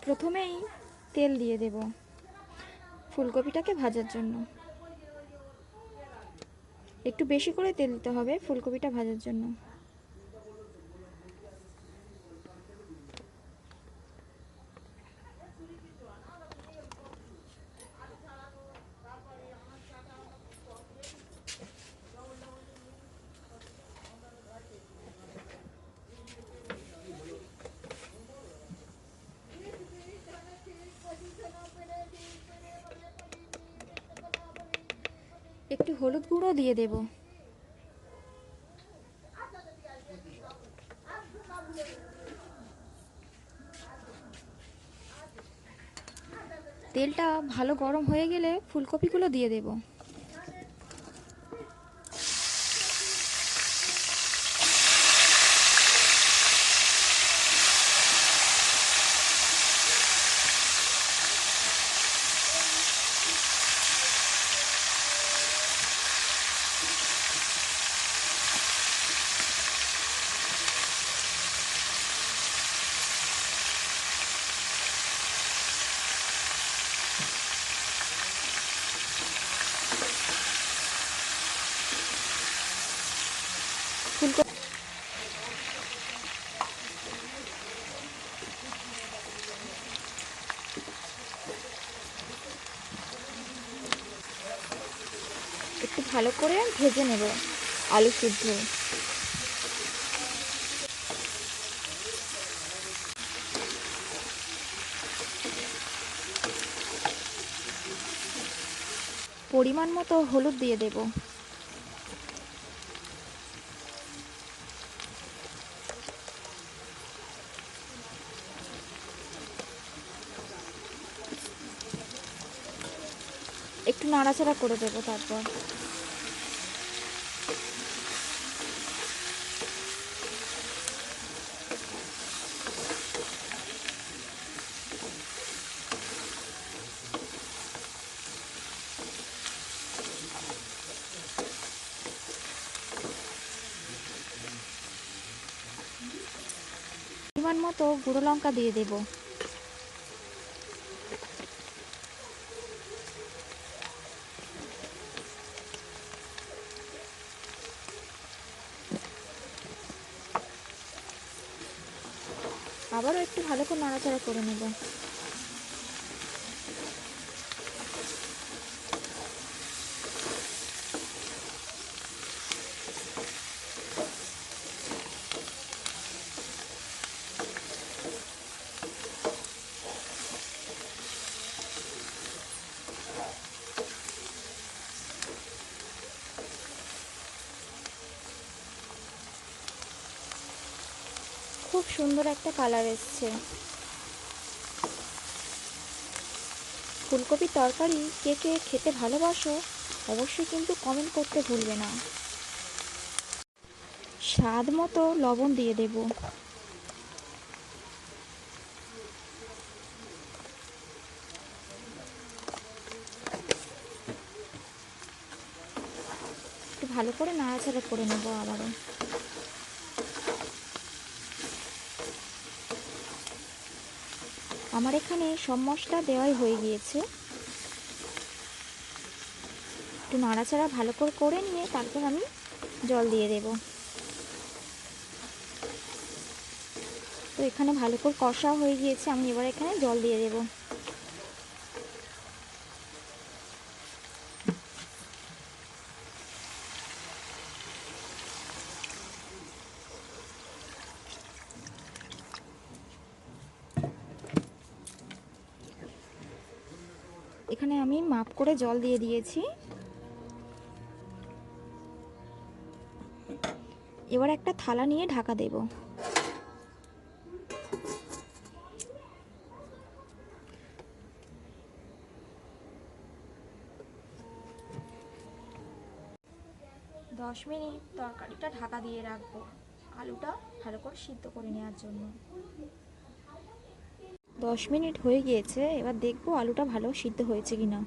প্রথমেই তেল দিয়ে দেব ফুলকপিটাকে ভাজার জন্য। একটু বেশি করে তেল দিতে হবে ফুলকপিটা ভাজার জন্য। একটু হলুদ গুঁড়ো দিয়ে দেব। তেলটা ভালো গরম হয়ে গেলে ফুলকপিগুলো দিয়ে দেব। ফুলকপি একটু ভালো করে ভেজে নেব আলু সিদ্ধ। পরিমাণ মতো হলুদ দিয়ে দেব। একটু নাড়াচাড়া করে দেব। তারপর পরিমাণ মতো গুঁড়ো লঙ্কা দিয়ে দেব। আবারও একটু ভালো করে নাড়াচাড়া করে নেব। খুব সুন্দর একটা কালার এসছে। ফুলকপির তরকারি কে কে খেতে ভালোবাসো অবশ্যই কিন্তু কমেন্ট করতে ভুলবে না। স্বাদ মতো লবণ দিয়ে দেব। একটু ভালো করে নাড়াচাড়া করে নেব আবারও। আমার এখানে সব মশলা দেওয়াই হয়ে গিয়েছে। একটু নাড়াচাড়া ভালো করে করে নিয়ে তারপর আমি জল দিয়ে দেব। তো এখানে ভালো করে কষা হয়ে গিয়েছে, আমি এবার এখানে জল দিয়ে দেব। এখানে আমি মাপ করে জল দিয়ে দিয়েছি। এবার একটা থালা নিয়ে ঢাকা দেব। দশ মিনিট তরকারিটা ঢাকা দিয়ে রাখবো আলুটা ভালো করে সিদ্ধ করে নেওয়ার জন্য। 10 মিনিট হয়ে গিয়েছে, এবার দেখবো আলুটা ভালো সিদ্ধ হয়েছে কিনা।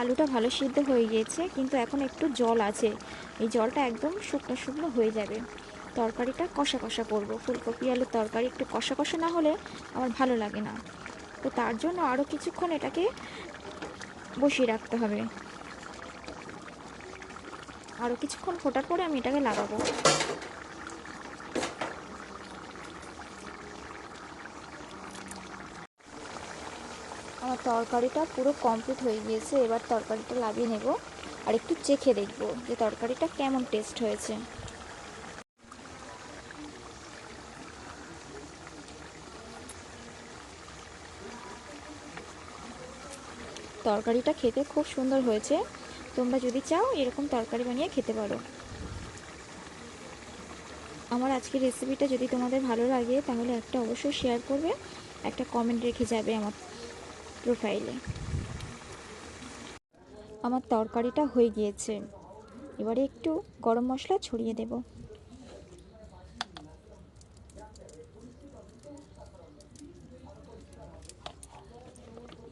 আলুটা ভালো সিদ্ধ হয়ে গিয়েছে, কিন্তু এখন একটু জল আছে। এই জলটা একদম শুকনো শুকনো হয়ে যাবে। তরকারিটা কষা কষা করব। ফুলকপি আলুর তরকারি একটু কষা কষা না হলে আমার ভালো লাগে না। তো তার জন্য আরও কিছুক্ষণ এটাকে বসিয়ে রাখতে হবে। আরও কিছুক্ষণ ফোটার পরে আমি এটাকে লাগাবো। আমার তরকারিটা পুরো কমপ্লিট হয়ে গিয়েছে। এবার তরকারিটা লাগিয়ে নেব আর একটু চেখে দেখব যে তরকারিটা কেমন টেস্ট হয়েছে। তরকারিটা খেতে খুব সুন্দর হয়েছে। তোমরা যদি চাও এরকম তরকারি বানিয়ে খেতে পারো। আমার আজকের রেসিপিটা যদি তোমাদের ভালো লাগে তাহলে একটা অবশ্যই শেয়ার করবে, একটা কমেন্ট রেখে যাবে আমার প্রোফাইলে। আমার তরকারিটা হয়ে গিয়েছে। এবারে একটু গরম মশলা ছড়িয়ে দেব।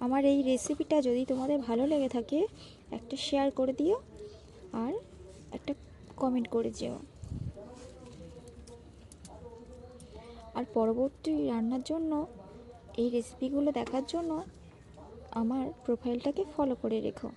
আমার এই রেসিপিটা যদি তোমাদের ভালো লেগে থাকে একটা শেয়ার করে দিও আর একটা কমেন্ট করে যেও। আর পরবর্তী রান্নার জন্য এই রেসিপিগুলো দেখার জন্য আমার প্রোফাইলটাকে ফলো করে রেখো।